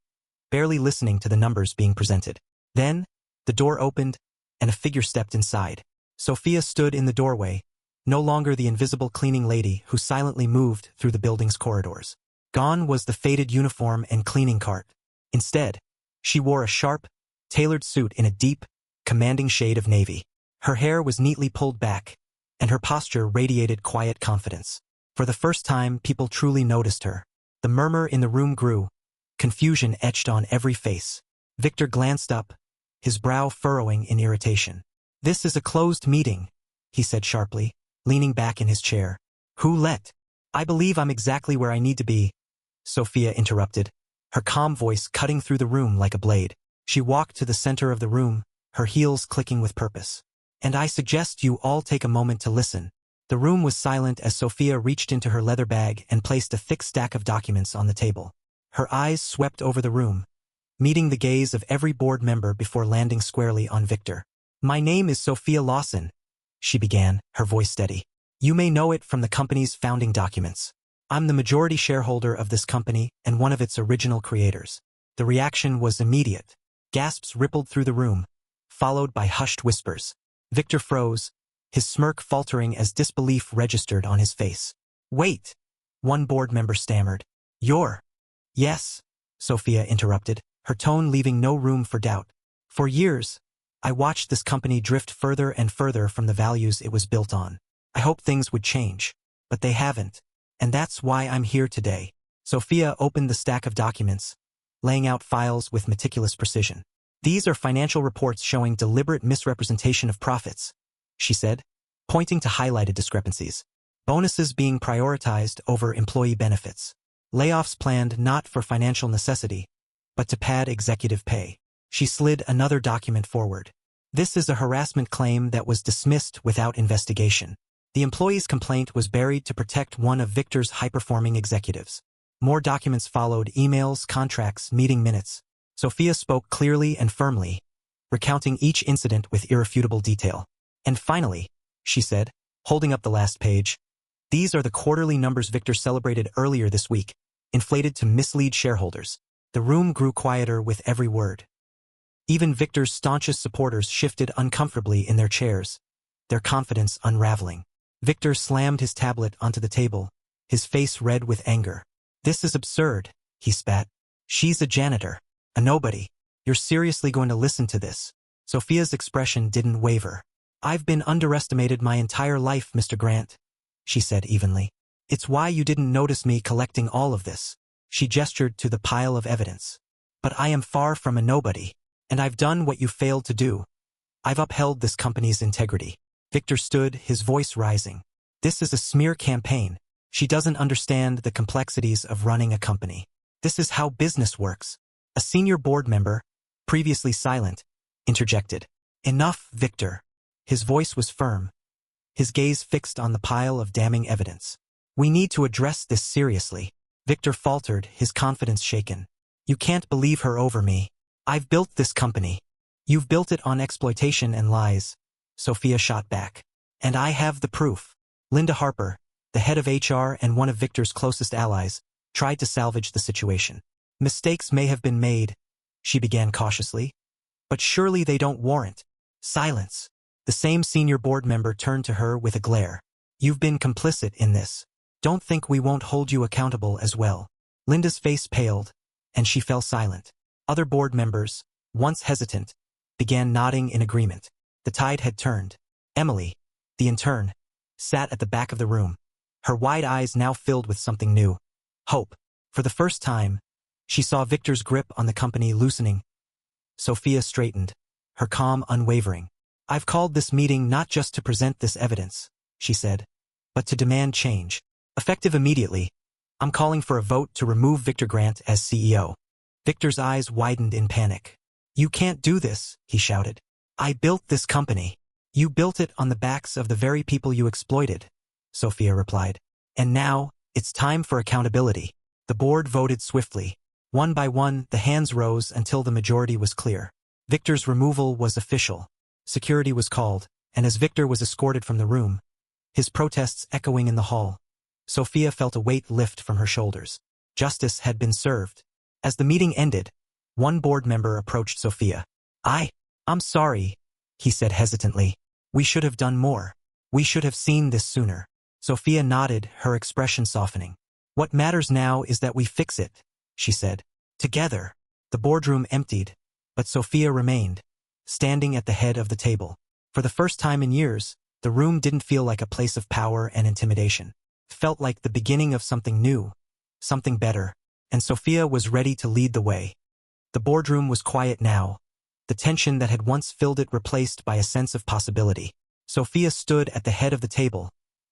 barely listening to the numbers being presented. Then, the door opened, and a figure stepped inside. Sophia stood in the doorway, no longer the invisible cleaning lady who silently moved through the building's corridors. Gone was the faded uniform and cleaning cart. Instead, she wore a sharp, tailored suit in a deep, commanding shade of navy. Her hair was neatly pulled back, and her posture radiated quiet confidence. For the first time, people truly noticed her. The murmur in the room grew, confusion etched on every face. Victor glanced up, his brow furrowing in irritation. "This is a closed meeting," he said sharply, leaning back in his chair. "Who let?" "I believe I'm exactly where I need to be," Sophia interrupted, her calm voice cutting through the room like a blade. She walked to the center of the room, her heels clicking with purpose. "And I suggest you all take a moment to listen." The room was silent as Sophia reached into her leather bag and placed a thick stack of documents on the table. Her eyes swept over the room, meeting the gaze of every board member before landing squarely on Victor. "My name is Sophia Lawson," she began, her voice steady. "You may know it from the company's founding documents. I'm the majority shareholder of this company and one of its original creators." The reaction was immediate. Gasps rippled through the room, followed by hushed whispers. Victor froze, his smirk faltering as disbelief registered on his face. "Wait," one board member stammered. "You're—" "Yes," Sophia interrupted, her tone leaving no room for doubt. "For years, I watched this company drift further and further from the values it was built on. I hoped things would change, but they haven't. And that's why I'm here today." Sophia opened the stack of documents, laying out files with meticulous precision. "These are financial reports showing deliberate misrepresentation of profits," she said, pointing to highlighted discrepancies. "Bonuses being prioritized over employee benefits. Layoffs planned not for financial necessity, but to pad executive pay." She slid another document forward. "This is a harassment claim that was dismissed without investigation. The employee's complaint was buried to protect one of Victor's high-performing executives." More documents followed: emails, contracts, meeting minutes. Sophia spoke clearly and firmly, recounting each incident with irrefutable detail. "And finally," she said, holding up the last page, "these are the quarterly numbers Victor celebrated earlier this week, inflated to mislead shareholders." The room grew quieter with every word. Even Victor's staunchest supporters shifted uncomfortably in their chairs, their confidence unraveling. Victor slammed his tablet onto the table, his face red with anger. "This is absurd," he spat. "She's a janitor, a nobody. You're seriously going to listen to this?" Sophia's expression didn't waver. "I've been underestimated my entire life, Mr. Grant," she said evenly. "It's why you didn't notice me collecting all of this." She gestured to the pile of evidence. But I am far from a nobody. And I've done what you failed to do. I've upheld this company's integrity. Victor stood, his voice rising. This is a smear campaign. She doesn't understand the complexities of running a company. This is how business works. A senior board member, previously silent, interjected. Enough, Victor. His voice was firm, his gaze fixed on the pile of damning evidence. We need to address this seriously. Victor faltered, his confidence shaken. You can't believe her over me. I've built this company. You've built it on exploitation and lies. Sophia shot back. And I have the proof. Linda Harper, the head of HR and one of Victor's closest allies, tried to salvage the situation. Mistakes may have been made, she began cautiously. But surely they don't warrant. Silence. The same senior board member turned to her with a glare. You've been complicit in this. Don't think we won't hold you accountable as well. Linda's face paled, and she fell silent. Other board members, once hesitant, began nodding in agreement. The tide had turned. Emily, the intern, sat at the back of the room, her wide eyes now filled with something new. Hope. For the first time, she saw Victor's grip on the company loosening. Sophia straightened, her calm unwavering. I've called this meeting not just to present this evidence, she said, but to demand change. Effective immediately, I'm calling for a vote to remove Victor Grant as CEO. Victor's eyes widened in panic. You can't do this, he shouted. I built this company. You built it on the backs of the very people you exploited, Sophia replied. And now, it's time for accountability. The board voted swiftly. One by one, the hands rose until the majority was clear. Victor's removal was official. Security was called, and as Victor was escorted from the room, his protests echoing in the hall, Sophia felt a weight lift from her shoulders. Justice had been served. As the meeting ended, one board member approached Sophia. I'm sorry, he said hesitantly. We should have done more. We should have seen this sooner. Sophia nodded, her expression softening. What matters now is that we fix it, she said. Together. The boardroom emptied, but Sophia remained, standing at the head of the table. For the first time in years, the room didn't feel like a place of power and intimidation. It felt like the beginning of something new, something better, and Sophia was ready to lead the way. The boardroom was quiet now, the tension that had once filled it replaced by a sense of possibility. Sophia stood at the head of the table,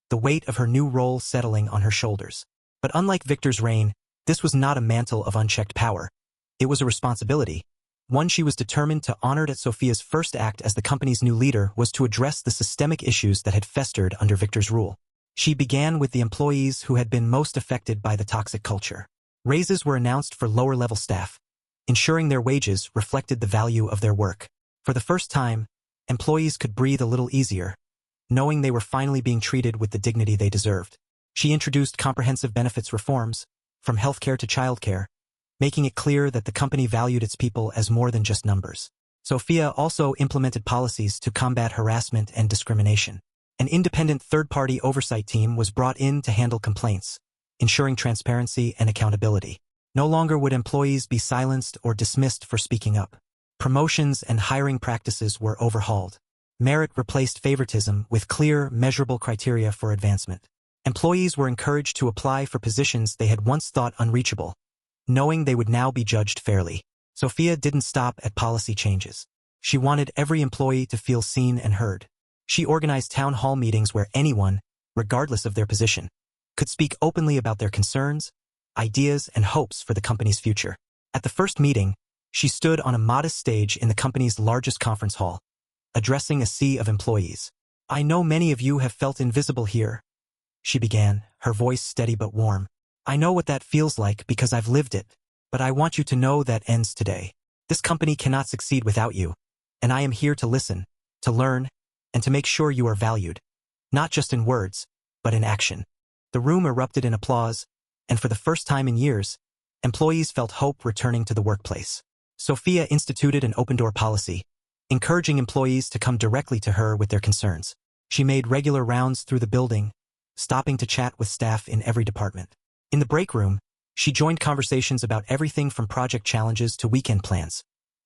the weight of her new role settling on her shoulders. But unlike Victor's reign, this was not a mantle of unchecked power. It was a responsibility, one she was determined to honor. That Sophia's first act as the company's new leader was to address the systemic issues that had festered under Victor's rule. She began with the employees who had been most affected by the toxic culture. Raises were announced for lower-level staff, ensuring their wages reflected the value of their work. For the first time, employees could breathe a little easier, knowing they were finally being treated with the dignity they deserved. She introduced comprehensive benefits reforms, from healthcare to childcare, making it clear that the company valued its people as more than just numbers. Sophia also implemented policies to combat harassment and discrimination. An independent third-party oversight team was brought in to handle complaints, ensuring transparency and accountability. No longer would employees be silenced or dismissed for speaking up. Promotions and hiring practices were overhauled. Merit replaced favoritism with clear, measurable criteria for advancement. Employees were encouraged to apply for positions they had once thought unreachable, knowing they would now be judged fairly. Sophia didn't stop at policy changes. She wanted every employee to feel seen and heard. She organized town hall meetings where anyone, regardless of their position, could speak openly about their concerns, ideas, and hopes for the company's future. At the first meeting, she stood on a modest stage in the company's largest conference hall, addressing a sea of employees. I know many of you have felt invisible here, she began, her voice steady but warm. I know what that feels like because I've lived it, but I want you to know that ends today. This company cannot succeed without you, and I am here to listen, to learn, and to make sure you are valued, not just in words, but in action. The room erupted in applause, and for the first time in years, employees felt hope returning to the workplace. Sophia instituted an open-door policy, encouraging employees to come directly to her with their concerns. She made regular rounds through the building, stopping to chat with staff in every department. In the break room, she joined conversations about everything from project challenges to weekend plans,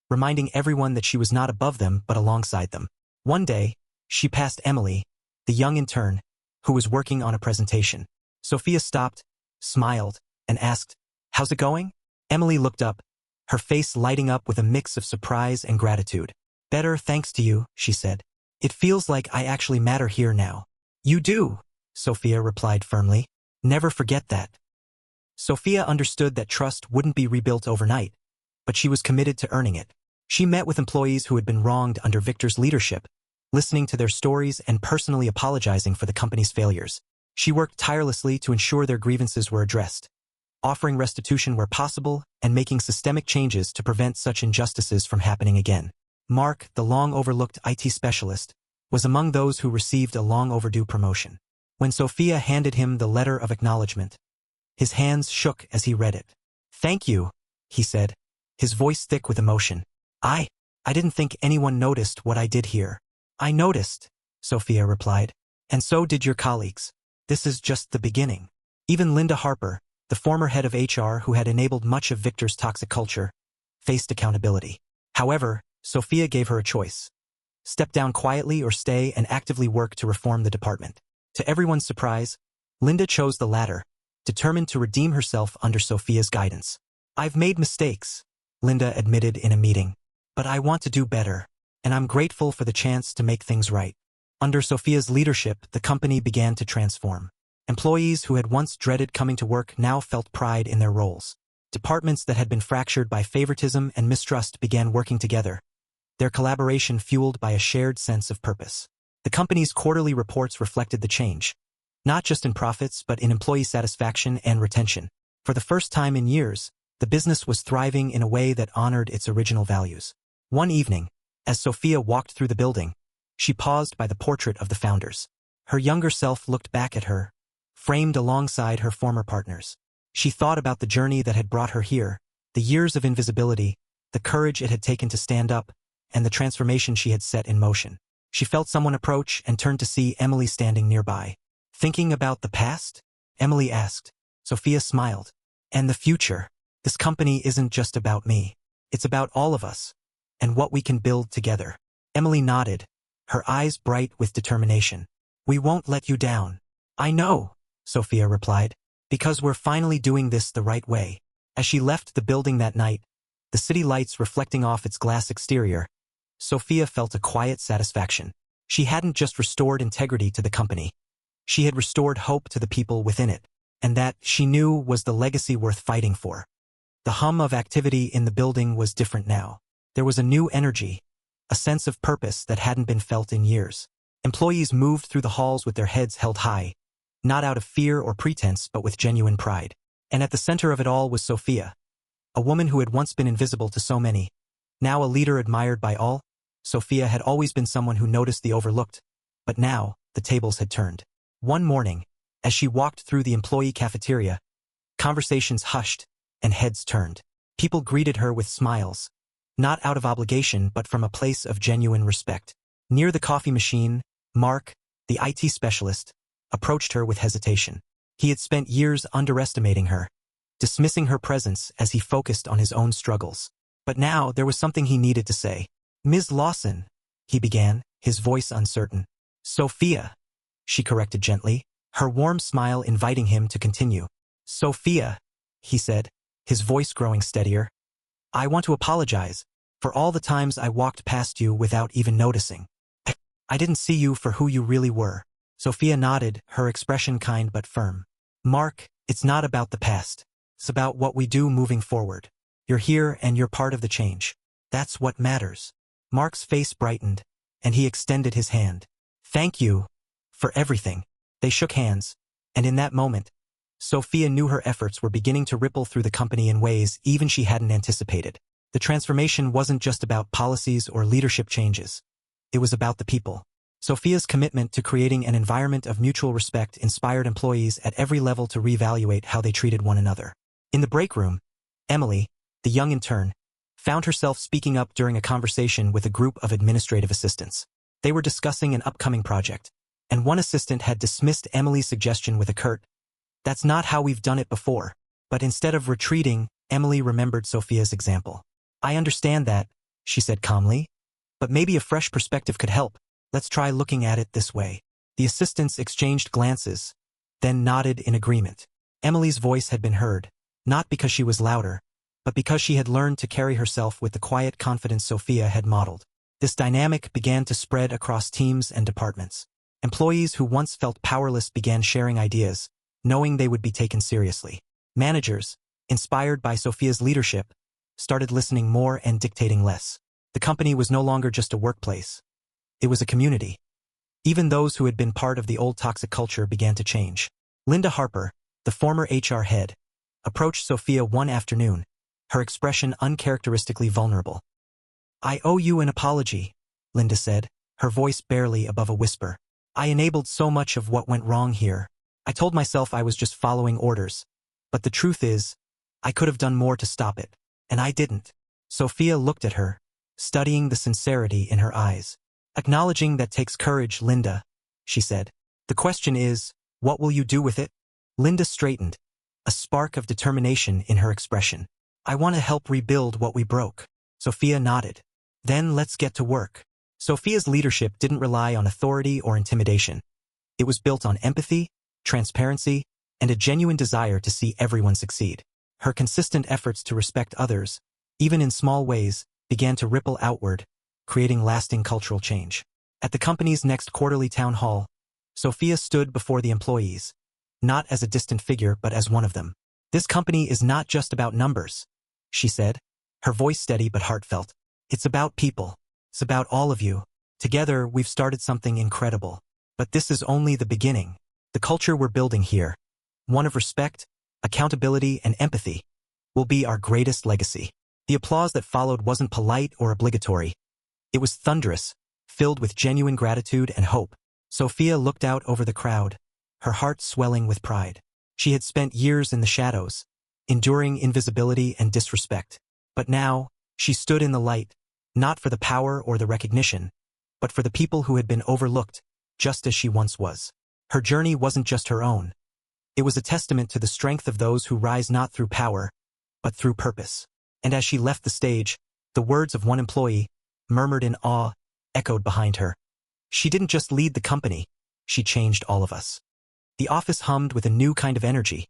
reminding everyone that she was not above them but alongside them. One day, she passed Emily, the young intern, who was working on a presentation. Sophia stopped, smiled, and asked, "How's it going?" Emily looked up, her face lighting up with a mix of surprise and gratitude. "Better thanks to you," she said. "It feels like I actually matter here now." "You do," Sophia replied firmly. "Never forget that." Sophia understood that trust wouldn't be rebuilt overnight, but she was committed to earning it. She met with employees who had been wronged under Victor's leadership, listening to their stories and personally apologizing for the company's failures. She worked tirelessly to ensure their grievances were addressed, offering restitution where possible and making systemic changes to prevent such injustices from happening again. Mark, the long-overlooked IT specialist, was among those who received a long-overdue promotion. When Sophia handed him the letter of acknowledgement, his hands shook as he read it. "Thank you," he said, his voice thick with emotion. I didn't think anyone noticed what I did here." "I noticed," Sophia replied. "And so did your colleagues. This is just the beginning." Even Linda Harper, the former head of HR who had enabled much of Victor's toxic culture, faced accountability. However, Sophia gave her a choice. Step down quietly or stay and actively work to reform the department. To everyone's surprise, Linda chose the latter, determined to redeem herself under Sophia's guidance. "I've made mistakes," Linda admitted in a meeting. "But I want to do better, and I'm grateful for the chance to make things right." Under Sophia's leadership, the company began to transform. Employees who had once dreaded coming to work now felt pride in their roles. Departments that had been fractured by favoritism and mistrust began working together, their collaboration fueled by a shared sense of purpose. The company's quarterly reports reflected the change, not just in profits but in employee satisfaction and retention. For the first time in years, the business was thriving in a way that honored its original values. One evening, as Sophia walked through the building, she paused by the portrait of the founders. Her younger self looked back at her, framed alongside her former partners. She thought about the journey that had brought her here, the years of invisibility, the courage it had taken to stand up, and the transformation she had set in motion. She felt someone approach and turned to see Emily standing nearby. "Thinking about the past?" Emily asked. Sophia smiled. "And the future. This company isn't just about me. It's about all of us, and what we can build together." Emily nodded, her eyes bright with determination. "We won't let you down." "I know," Sophia replied, "because we're finally doing this the right way." As she left the building that night, the city lights reflecting off its glass exterior, Sophia felt a quiet satisfaction. She hadn't just restored integrity to the company. She had restored hope to the people within it, and that, she knew, was the legacy worth fighting for. The hum of activity in the building was different now. There was a new energy, a sense of purpose that hadn't been felt in years. Employees moved through the halls with their heads held high, not out of fear or pretense but with genuine pride. And at the center of it all was Sophia, a woman who had once been invisible to so many, now a leader admired by all. Sophia had always been someone who noticed the overlooked, but now, the tables had turned. One morning, as she walked through the employee cafeteria, conversations hushed and heads turned. People greeted her with smiles, not out of obligation but from a place of genuine respect. Near the coffee machine, Mark, the IT specialist, approached her with hesitation. He had spent years underestimating her, dismissing her presence as he focused on his own struggles. But now there was something he needed to say. "Ms. Lawson," he began, his voice uncertain. "Sophia," she corrected gently, her warm smile inviting him to continue. "Sophia," he said, his voice growing steadier. "I want to apologize for all the times I walked past you without even noticing. I didn't see you for who you really were." Sophia nodded, her expression kind but firm. "Mark, it's not about the past. It's about what we do moving forward. You're here and you're part of the change. That's what matters." Mark's face brightened, and he extended his hand. "Thank you for everything." They shook hands, and in that moment, Sophia knew her efforts were beginning to ripple through the company in ways even she hadn't anticipated. The transformation wasn't just about policies or leadership changes. It was about the people. Sophia's commitment to creating an environment of mutual respect inspired employees at every level to reevaluate how they treated one another. In the break room, Emily, the young intern, found herself speaking up during a conversation with a group of administrative assistants. They were discussing an upcoming project, and one assistant had dismissed Emily's suggestion with a curt, "That's not how we've done it before." But instead of retreating, Emily remembered Sophia's example. "I understand that," she said calmly, "but maybe a fresh perspective could help. Let's try looking at it this way." The assistants exchanged glances, then nodded in agreement. Emily's voice had been heard, not because she was louder, but because she had learned to carry herself with the quiet confidence Sophia had modeled. This dynamic began to spread across teams and departments. Employees who once felt powerless began sharing ideas, knowing they would be taken seriously. Managers, inspired by Sophia's leadership, started listening more and dictating less. The company was no longer just a workplace. It was a community. Even those who had been part of the old toxic culture began to change. Linda Harper, the former HR head, approached Sophia one afternoon, her expression uncharacteristically vulnerable. "I owe you an apology," Linda said, her voice barely above a whisper. "I enabled so much of what went wrong here. I told myself I was just following orders. But the truth is, I could have done more to stop it. And I didn't." Sophia looked at her, studying the sincerity in her eyes. "Acknowledging that takes courage, Linda," she said. "The question is, what will you do with it?" Linda straightened, a spark of determination in her expression. "I want to help rebuild what we broke." Sophia nodded. "Then let's get to work." Sophia's leadership didn't rely on authority or intimidation. It was built on empathy, transparency, and a genuine desire to see everyone succeed. Her consistent efforts to respect others, even in small ways, began to ripple outward, creating lasting cultural change. At the company's next quarterly town hall, Sophia stood before the employees, not as a distant figure but as one of them. "This company is not just about numbers," she said, her voice steady but heartfelt. "It's about people. It's about all of you. Together, we've started something incredible. But this is only the beginning. The culture we're building here, one of respect, accountability, and empathy, will be our greatest legacy." The applause that followed wasn't polite or obligatory. It was thunderous, filled with genuine gratitude and hope. Sophia looked out over the crowd, her heart swelling with pride. She had spent years in the shadows, enduring invisibility and disrespect. But now, she stood in the light, not for the power or the recognition, but for the people who had been overlooked, just as she once was. Her journey wasn't just her own. It was a testament to the strength of those who rise not through power, but through purpose. And as she left the stage, the words of one employee, murmured in awe, echoed behind her. "She didn't just lead the company, she changed all of us." The office hummed with a new kind of energy,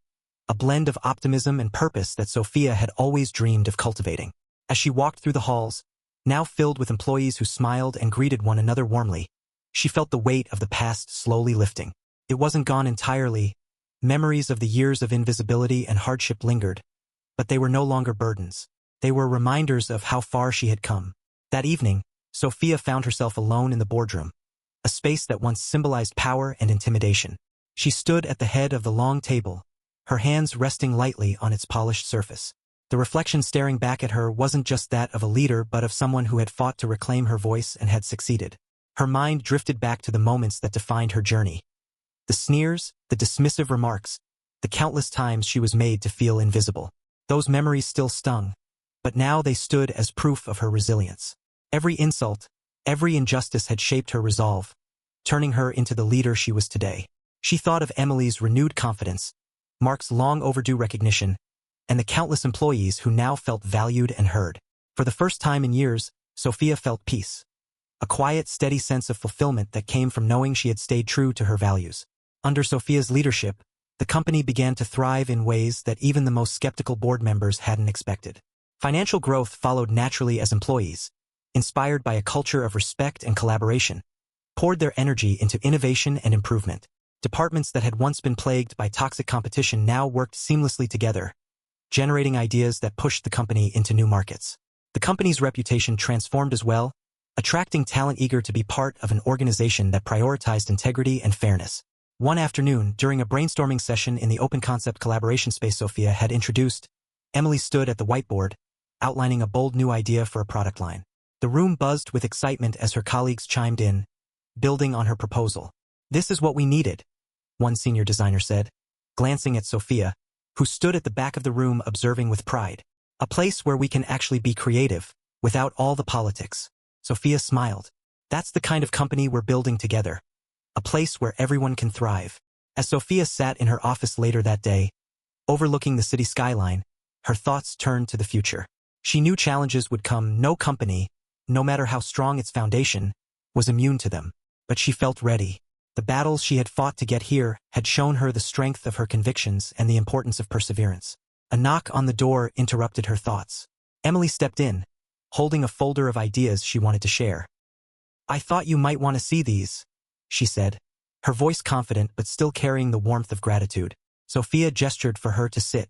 a blend of optimism and purpose that Sophia had always dreamed of cultivating. As she walked through the halls, now filled with employees who smiled and greeted one another warmly, she felt the weight of the past slowly lifting. It wasn't gone entirely. Memories of the years of invisibility and hardship lingered, but they were no longer burdens. They were reminders of how far she had come. That evening, Sophia found herself alone in the boardroom, a space that once symbolized power and intimidation. She stood at the head of the long table, her hands resting lightly on its polished surface. The reflection staring back at her wasn't just that of a leader but of someone who had fought to reclaim her voice and had succeeded. Her mind drifted back to the moments that defined her journey. The sneers, the dismissive remarks, the countless times she was made to feel invisible. Those memories still stung, but now they stood as proof of her resilience. Every insult, every injustice had shaped her resolve, turning her into the leader she was today. She thought of Emily's renewed confidence, Mark's long-overdue recognition, and the countless employees who now felt valued and heard. For the first time in years, Sophia felt peace. A quiet, steady sense of fulfillment that came from knowing she had stayed true to her values. Under Sophia's leadership, the company began to thrive in ways that even the most skeptical board members hadn't expected. Financial growth followed naturally as employees, inspired by a culture of respect and collaboration, poured their energy into innovation and improvement. Departments that had once been plagued by toxic competition now worked seamlessly together, generating ideas that pushed the company into new markets. The company's reputation transformed as well, attracting talent eager to be part of an organization that prioritized integrity and fairness. One afternoon, during a brainstorming session in the open concept collaboration space Sophia had introduced, Emily stood at the whiteboard, outlining a bold new idea for a product line. The room buzzed with excitement as her colleagues chimed in, building on her proposal. "This is what we needed," one senior designer said, glancing at Sophia, who stood at the back of the room observing with pride. "A place where we can actually be creative, without all the politics." Sophia smiled. "That's the kind of company we're building together. A place where everyone can thrive." As Sophia sat in her office later that day, overlooking the city skyline, her thoughts turned to the future. She knew challenges would come. No company, no matter how strong its foundation, was immune to them. But she felt ready. The battles she had fought to get here had shown her the strength of her convictions and the importance of perseverance. A knock on the door interrupted her thoughts. Emily stepped in, holding a folder of ideas she wanted to share. "I thought you might want to see these," she said, her voice confident but still carrying the warmth of gratitude. Sophia gestured for her to sit.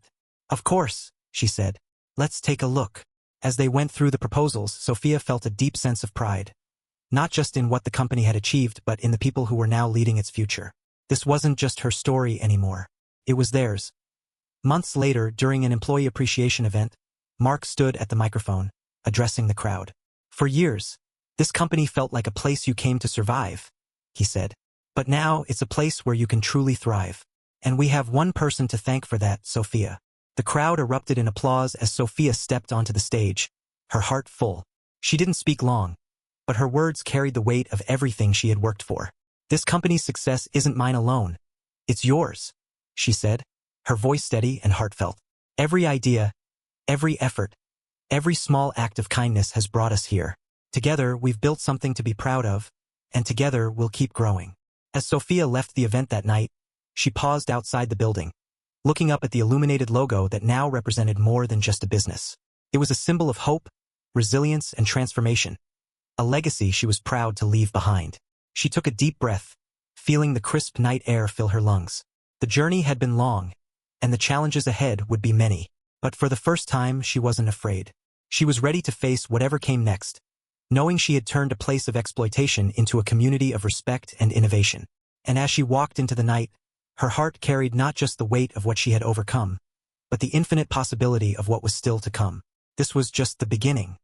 "Of course," she said. "Let's take a look." As they went through the proposals, Sophia felt a deep sense of pride. Not just in what the company had achieved, but in the people who were now leading its future. This wasn't just her story anymore. It was theirs. Months later, during an employee appreciation event, Mark stood at the microphone, addressing the crowd. "For years, this company felt like a place you came to survive," he said. "But now it's a place where you can truly thrive. And we have one person to thank for that, Sophia." The crowd erupted in applause as Sophia stepped onto the stage, her heart full. She didn't speak long, but her words carried the weight of everything she had worked for. "This company's success isn't mine alone. It's yours," she said, her voice steady and heartfelt. "Every idea, every effort, every small act of kindness has brought us here. Together, we've built something to be proud of, and together we'll keep growing." As Sophia left the event that night, she paused outside the building, looking up at the illuminated logo that now represented more than just a business. It was a symbol of hope, resilience, and transformation, a legacy she was proud to leave behind. She took a deep breath, feeling the crisp night air fill her lungs. The journey had been long, and the challenges ahead would be many. But for the first time, she wasn't afraid. She was ready to face whatever came next, knowing she had turned a place of exploitation into a community of respect and innovation. And as she walked into the night, her heart carried not just the weight of what she had overcome, but the infinite possibility of what was still to come. This was just the beginning.